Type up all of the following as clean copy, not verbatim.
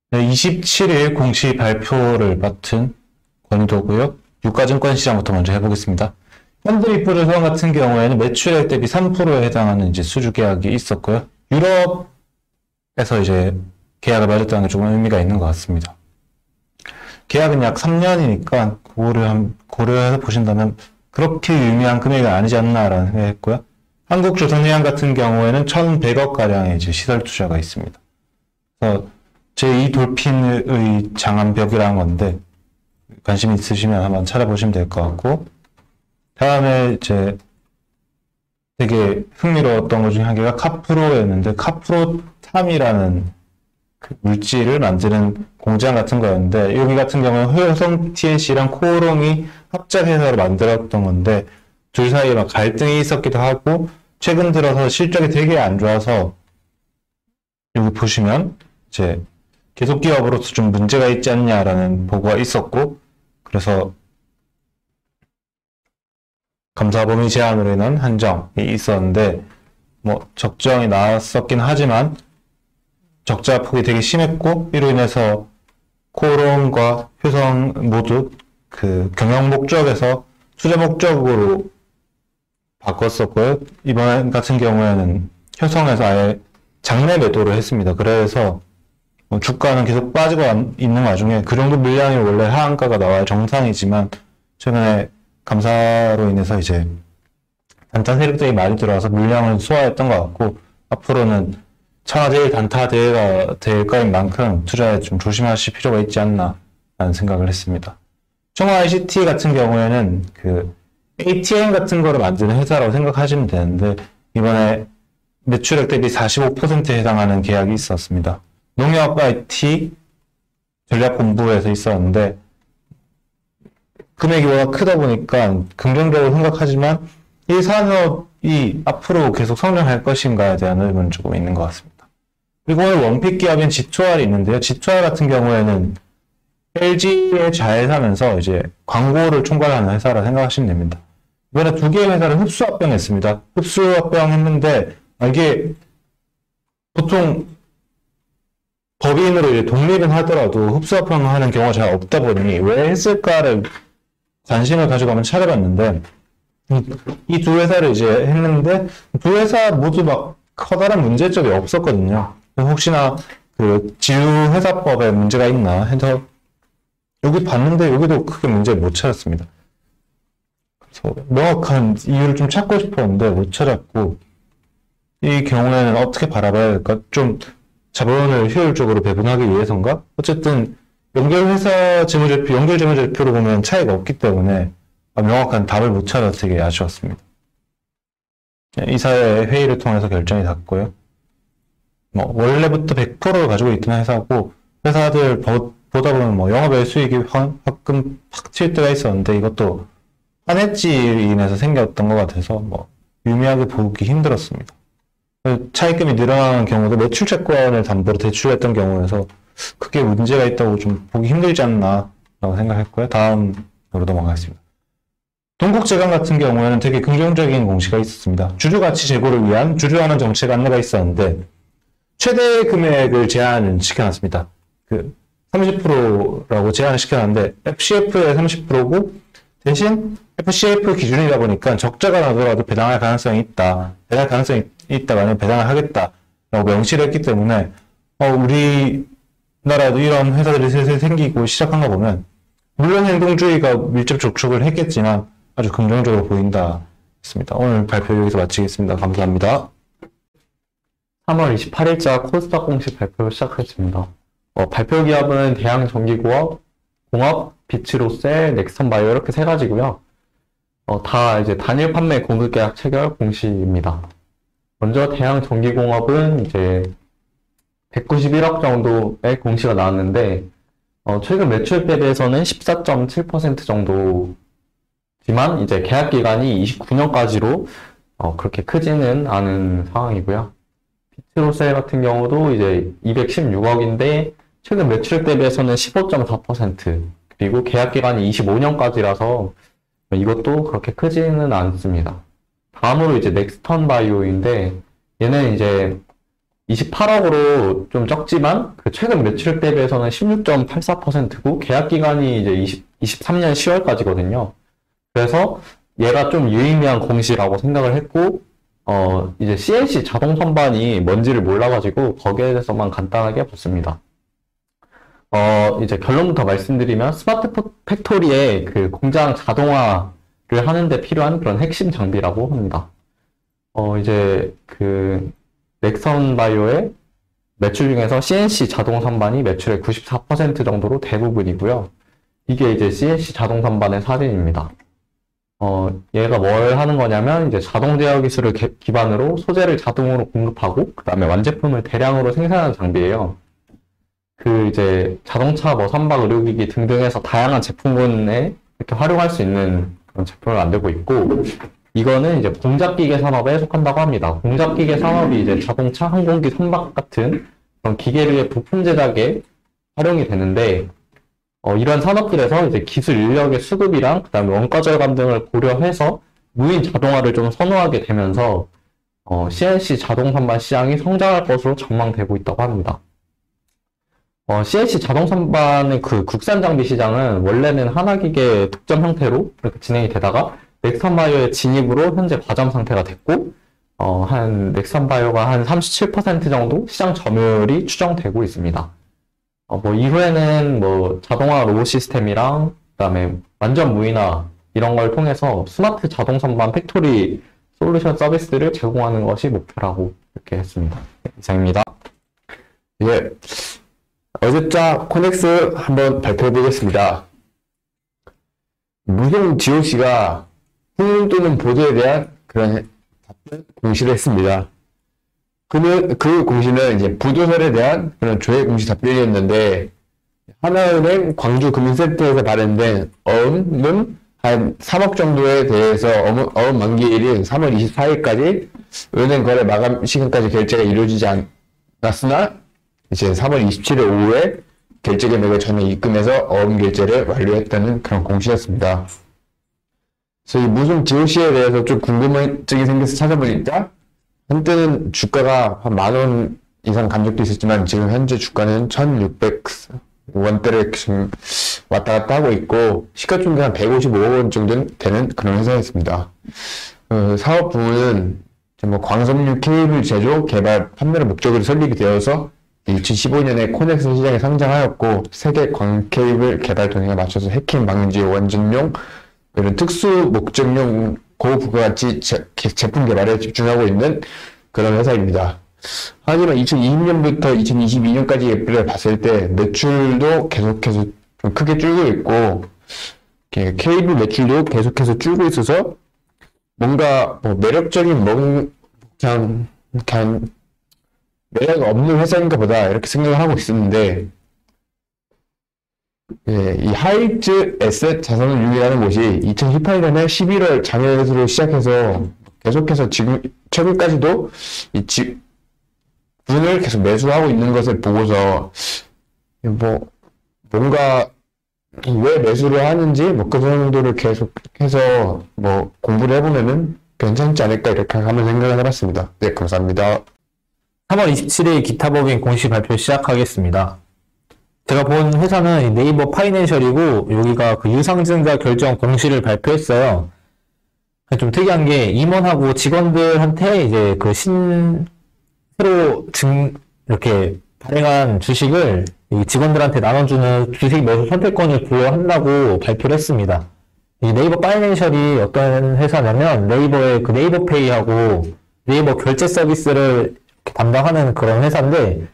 네, 27일 공시 발표를 맡은 권도고요. 유가증권 시장부터 먼저 해보겠습니다. 현대미프르선 같은 경우에는 매출액 대비 3%에 해당하는 이제 수주 계약이 있었고요. 유럽에서 이제 계약을 맺었다는 게 조금 의미가 있는 것 같습니다. 계약은 약 3년이니까 고려해서 보신다면 그렇게 유의미한 금액은 아니지 않나라는 생각했고요. 한국조선해양 같은 경우에는 1,100억가량의 이제 시설 투자가 있습니다. 그래서 제2 돌핀의 장암벽이라는 건데 관심 있으시면 한번 찾아보시면 될 것 같고, 다음에 이제 되게 흥미로웠던 것 중에 한 개가 카프로였는데, 카프로탐이라는 그 물질을 만드는 공장 같은 거였는데, 여기 같은 경우는 효성 TNC랑 코오롱이 합작해서 만들었던 건데, 둘 사이에 막 갈등이 있었기도 하고, 최근 들어서 실적이 되게 안 좋아서 여기 보시면 이제 계속 기업으로서 좀 문제가 있지 않냐라는 보고가 있었고, 그래서 감사 범위 제한으로 인한 한정이 있었는데, 뭐 적정이 나왔었긴 하지만 적자 폭이 되게 심했고, 이로 인해서 코오롱과 효성 모두 그 경영 목적에서 투자 목적으로 바꿨었고요. 이번 같은 경우에는 효성에서 아예 장내 매도를 했습니다. 그래서 주가는 계속 빠지고 있는 와중에 그 정도 물량이 원래 하한가가 나와야 정상이지만, 최근에 감사로 인해서 이제 단타 세력들이 많이 들어와서 물량을 소화했던 것 같고, 앞으로는 천하제일 단타 대회가 될 거인 만큼 투자에 좀 조심하실 필요가 있지 않나 라는 생각을 했습니다. 청와 ICT 같은 경우에는 그 ATM 같은 거를 만드는 회사라고 생각하시면 되는데, 이번에 매출액 대비 45%에 해당하는 계약이 있었습니다. 농협 IT 전략본부에서 있었는데, 금액이 워낙 크다 보니까 긍정적으로 생각하지만 이 산업이 앞으로 계속 성장할 것인가에 대한 의문은 조금 있는 것 같습니다. 그리고 오늘 원픽 기업인 G2R이 있는데요. G2R 같은 경우에는 LG에 잘 사면서 이제 광고를 총괄하는 회사라 생각하시면 됩니다. 이번에 두 개의 회사를 흡수합병했습니다. 흡수합병했는데 이게 보통 법인으로 이제 독립은 하더라도 흡수합병하는 경우가 잘 없다 보니 왜 했을까를 관심을 가지고 한번 찾아봤는데, 이 두 회사를 이제 했는데 두 회사 모두 막 커다란 문제점이 없었거든요. 혹시나 그 지주회사법에 문제가 있나 해서 여기 봤는데 여기도 크게 문제를 못 찾았습니다. 그래서 명확한 이유를 좀 찾고 싶었는데 못 찾았고, 이 경우에는 어떻게 바라봐야 될까? 좀 자본을 효율적으로 배분하기 위해서인가? 어쨌든 연결 재무제표로 보면 차이가 없기 때문에 명확한 답을 못 찾아서 되게 아쉬웠습니다. 이사회 회의를 통해서 결정이 났고요. 뭐 원래부터 100%를 가지고 있던 회사고, 회사들 보다 보면 뭐 영업외 수익이 화금 팍 칠 때가 있었는데, 이것도 한해지로 인해서 생겼던 것 같아서 뭐 유의미하게 보기 힘들었습니다. 차입금이 늘어나는 경우도 매출 채권을 담보로 대출했던 경우에서 크게 문제가 있다고 좀 보기 힘들지 않나 라고 생각했고요. 다음으로 넘어가겠습니다. 동국제강 같은 경우에는 되게 긍정적인 공시가 있었습니다. 주주가치 제고를 위한 주주환원 정책 안내가 있었는데, 최대 금액을 제한을 시켜놨습니다. 그 30%라고 제한을 시켜놨는데 FCF의 30%고, 대신 FCF 기준이다 보니까 적자가 나더라도 배당할 가능성이 있다. 배당할 가능성이 있다가는 배당을 하겠다라고 명시를 했기 때문에 우리나라도 이런 회사들이 슬슬 생기고 시작한 거 보면, 물론 행동주의가 밀접 접촉을 했겠지만 아주 긍정적으로 보인다 했습니다. 오늘 발표 여기서 마치겠습니다. 감사합니다. 3월 28일자 코스닥 공식 발표 시작하겠습니다. 발표 기업은 대양전기공업, 비츠로셀, 넥슨바이오 이렇게 세 가지고요. 다 이제 단일 판매 공급 계약 체결 공시입니다. 먼저 대양전기공업은 이제 191억 정도의 공시가 나왔는데, 최근 매출 대비해서는 14.7% 정도지만 이제 계약 기간이 29년까지로 그렇게 크지는 않은 상황이고요. 비츠로셀 같은 경우도 이제 216억인데 최근 매출 대비해서는 15.4%, 그리고 계약 기간이 25년까지라서 이것도 그렇게 크지는 않습니다. 다음으로 이제 넥스턴 바이오인데 얘는 이제 28억으로 좀 적지만 그 최근 매출 대비해서는 16.84%고 계약 기간이 이제 23년 10월까지거든요. 그래서 얘가 좀 유의미한 공시라고 생각을 했고 이제 CNC 자동 선반이 뭔지를 몰라가지고 거기에 대해서만 간단하게 봤습니다. 이제 결론부터 말씀드리면 스마트 팩토리의 그 공장 자동화를 하는데 필요한 그런 핵심 장비라고 합니다. 이제 그 넥선 바이오의 매출 중에서 CNC 자동 선반이 매출의 94% 정도로 대부분이고요. 이게 이제 CNC 자동 선반의 사진입니다. 얘가 뭘 하는 거냐면 이제 자동 제어 기술을 기반으로 소재를 자동으로 공급하고 그 다음에 완제품을 대량으로 생산하는 장비예요. 그 이제 자동차 뭐 선박 의료기기 등등해서 다양한 제품군에 이렇게 활용할 수 있는 그런 제품을 만들고 있고 이거는 이제 공작기계 산업에 속한다고 합니다. 공작기계 산업이 이제 자동차, 항공기, 선박 같은 그런 기계류의 부품 제작에 활용이 되는데 이런 산업들에서 이제 기술 인력의 수급이랑 그다음에 원가 절감 등을 고려해서 무인 자동화를 좀 선호하게 되면서 CNC 자동 선반 시장이 성장할 것으로 전망되고 있다고 합니다. CNC 자동 선반의 그 국산 장비 시장은 원래는 하나기계 독점 형태로 이렇게 진행이 되다가 넥선바이오의 진입으로 현재 과점 상태가 됐고 한 넥선바이오가 한 37% 정도 시장 점유율이 추정되고 있습니다. 뭐 이후에는 뭐 자동화 로봇 시스템이랑 그다음에 완전 무인화 이런 걸 통해서 스마트 자동 선반 팩토리 솔루션 서비스를 제공하는 것이 목표라고 이렇게 했습니다. 네, 이상입니다. 예, 어제자 코넥스 한번 발표해 보겠습니다. 무송 GOC가 후문 또는 보도에 대한 그런 공시를 했습니다. 그 공시는 이제 부도설에 대한 그런 조회 공시 답변이었는데 하나은행 광주금융센터에서 발행된 어음은 한 3억 정도에 대해서 어음 만기일인 3월 24일까지 은행 거래 마감 시간까지 결제가 이루어지지 않았으나 이제 3월 27일 오후에 결제 금액을 전액 입금해서 어음 결제를 완료했다는 그런 공시였습니다. 그래서 이 무슨 GOC에 대해서 좀 궁금증이 생겨서 찾아보니까 한때는 주가가 한 10,000원 이상 간 적도 있었지만 지금 현재 주가는 1,600원대를 지금 왔다 갔다 하고 있고 시가총액 한 155억 원 정도 되는 그런 회사였습니다. 사업 부문은 뭐 광섬유 케이블 제조, 개발, 판매를 목적으로 설립이 되어서 2015년에 코넥스 시장에 상장하였고 세계 광 케이블 개발 동향에 맞춰서 해킹 방지 원전용 이런 특수 목적용 고부가가치 제품 개발에 집중하고 있는 그런 회사입니다. 하지만 2020년부터 2022년까지 예표를 봤을 때 매출도 계속해서 좀 크게 줄고 있고 케이블 매출도 계속해서 줄고 있어서 뭔가 뭐 매력적인 그냥 매력 없는 회사인가 보다 이렇게 생각을 하고 있었는데 이 하이트 에셋 자산을 유기하는 곳이 2018년에 11월 장외에서 시작해서 계속해서 지금 최근까지도 이 분을 계속 매수하고 있는 것을 보고서 뭔가 왜 매수를 하는지 그 정도를 계속해서 공부를 해보면은 괜찮지 않을까 이렇게 한번 생각을 해봤습니다. 네, 감사합니다. 3월 27일 기타법인 공시 발표 시작하겠습니다. 제가 본 회사는 네이버 파이낸셜이고 여기가 그 유상증자 결정 공시를 발표했어요. 좀 특이한 게 임원하고 직원들한테 이제 그 새로 이렇게 발행한 주식을 직원들한테 나눠주는 주식 매수 선택권을 부여한다고 발표를 했습니다. 이 네이버 파이낸셜이 어떤 회사냐면 네이버의 그 네이버페이하고 네이버 결제 서비스를 담당하는 그런 회사인데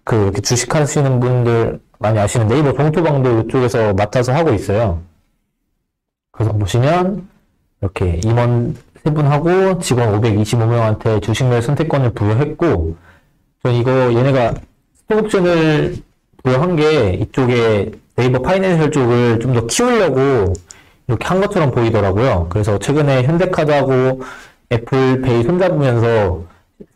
이렇게 주식하시는 분들 많이 아시는 네이버 동토방도 이쪽에서 맡아서 하고 있어요. 그래서 보시면 이렇게 임원 3분하고 직원 525명한테 주식 매수 선택권을 부여했고 전 얘네가 스톡옵션을 부여한 게 이쪽에 네이버 파이낸셜 쪽을 좀 더 키우려고 이렇게 한 것처럼 보이더라고요. 그래서 최근에 현대카드하고 애플페이 손잡으면서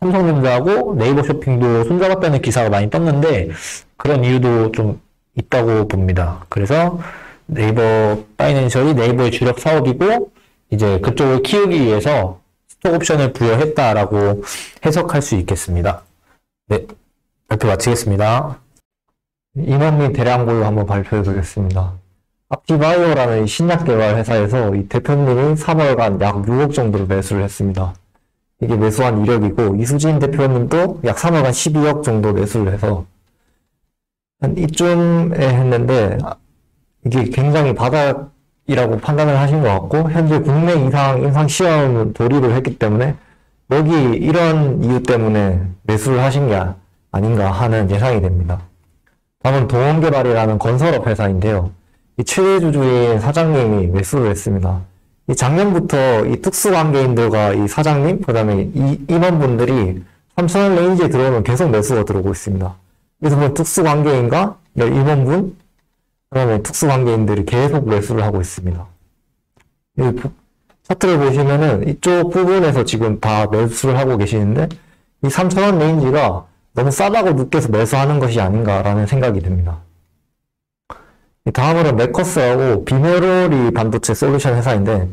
삼성전자하고 네이버 쇼핑도 손잡았다는 기사가 많이 떴는데 그런 이유도 좀 있다고 봅니다. 그래서 네이버 파이낸셜이 네이버의 주력 사업이고 이제 그쪽을 키우기 위해서 스톡 옵션을 부여했다라고 해석할 수 있겠습니다. 네, 발표 마치겠습니다. 인원 및 대량 보유 한번 발표해 보겠습니다. 앞티바이오라는 이 신약 개발 회사에서 이 대표님이 3월간 약 6억 정도를 매수를 했습니다. 이게 매수한 이력이고, 이수진 대표님도 약 3월간 12억 정도 매수를 해서 한 이쯤에 했는데, 이게 굉장히 바닥이라고 판단을 하신 것 같고, 현재 국내 이상 임상 시험 돌입을 했기 때문에 여기 이런 이유 때문에 매수를 하신 게 아닌가 하는 예상이 됩니다. 다음은 동원개발이라는 건설업 회사인데요. 이 최대주주인 사장님이 매수를 했습니다. 이 작년부터 이 특수관계인들과 이 사장님, 그 다음에 이 임원분들이 3,000원 레인지에 들어오면 계속 매수가 들어오고 있습니다. 그래서 뭐 특수관계인과 임원분, 그 다음에 특수관계인들이 계속 매수를 하고 있습니다. 이 차트를 보시면은 이쪽 부분에서 지금 다 매수를 하고 계시는데, 이 3,000원 레인지가 너무 싸다고 느껴서 매수하는 것이 아닌가라는 생각이 듭니다. 다음으로 메커스하고 비메로리 반도체 솔루션 회사인데,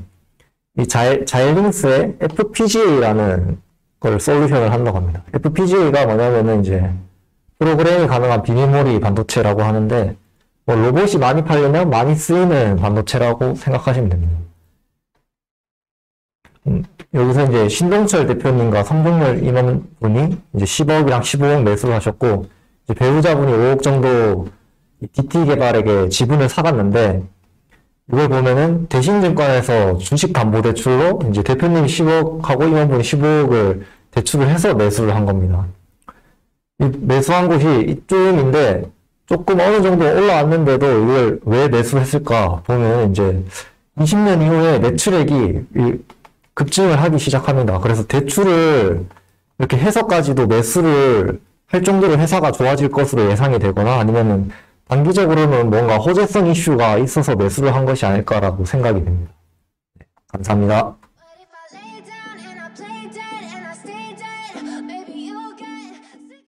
이 자일링스의 FPGA라는 걸 솔루션을 한다고 합니다. FPGA가 뭐냐면은 이제 프로그램이 가능한 비메모리 반도체라고 하는데, 뭐 로봇이 많이 팔리면 많이 쓰이는 반도체라고 생각하시면 됩니다. 여기서 이제 신동철 대표님과 성종렬 임원분이 이제 10억이랑 15억 매수를 하셨고, 이제 배우자분이 5억 정도 DT 개발에게 지분을 사갔는데, 이걸 보면은 대신증권에서 주식담보대출로 이제 대표님이 10억하고 임원분이 15억을 대출을 해서 매수를 한 겁니다. 이 매수한 곳이 이쯤인데 조금 어느 정도 올라왔는데도 이걸 왜 매수를 했을까 보면 이제 20년 이후에 매출액이 급증을 하기 시작합니다. 그래서 대출을 이렇게 해서까지도 매수를 할 정도로 회사가 좋아질 것으로 예상이 되거나, 아니면은 단기적으로는 뭔가 호재성 이슈가 있어서 매수를 한 것이 아닐까라고 생각이 됩니다. 네, 감사합니다.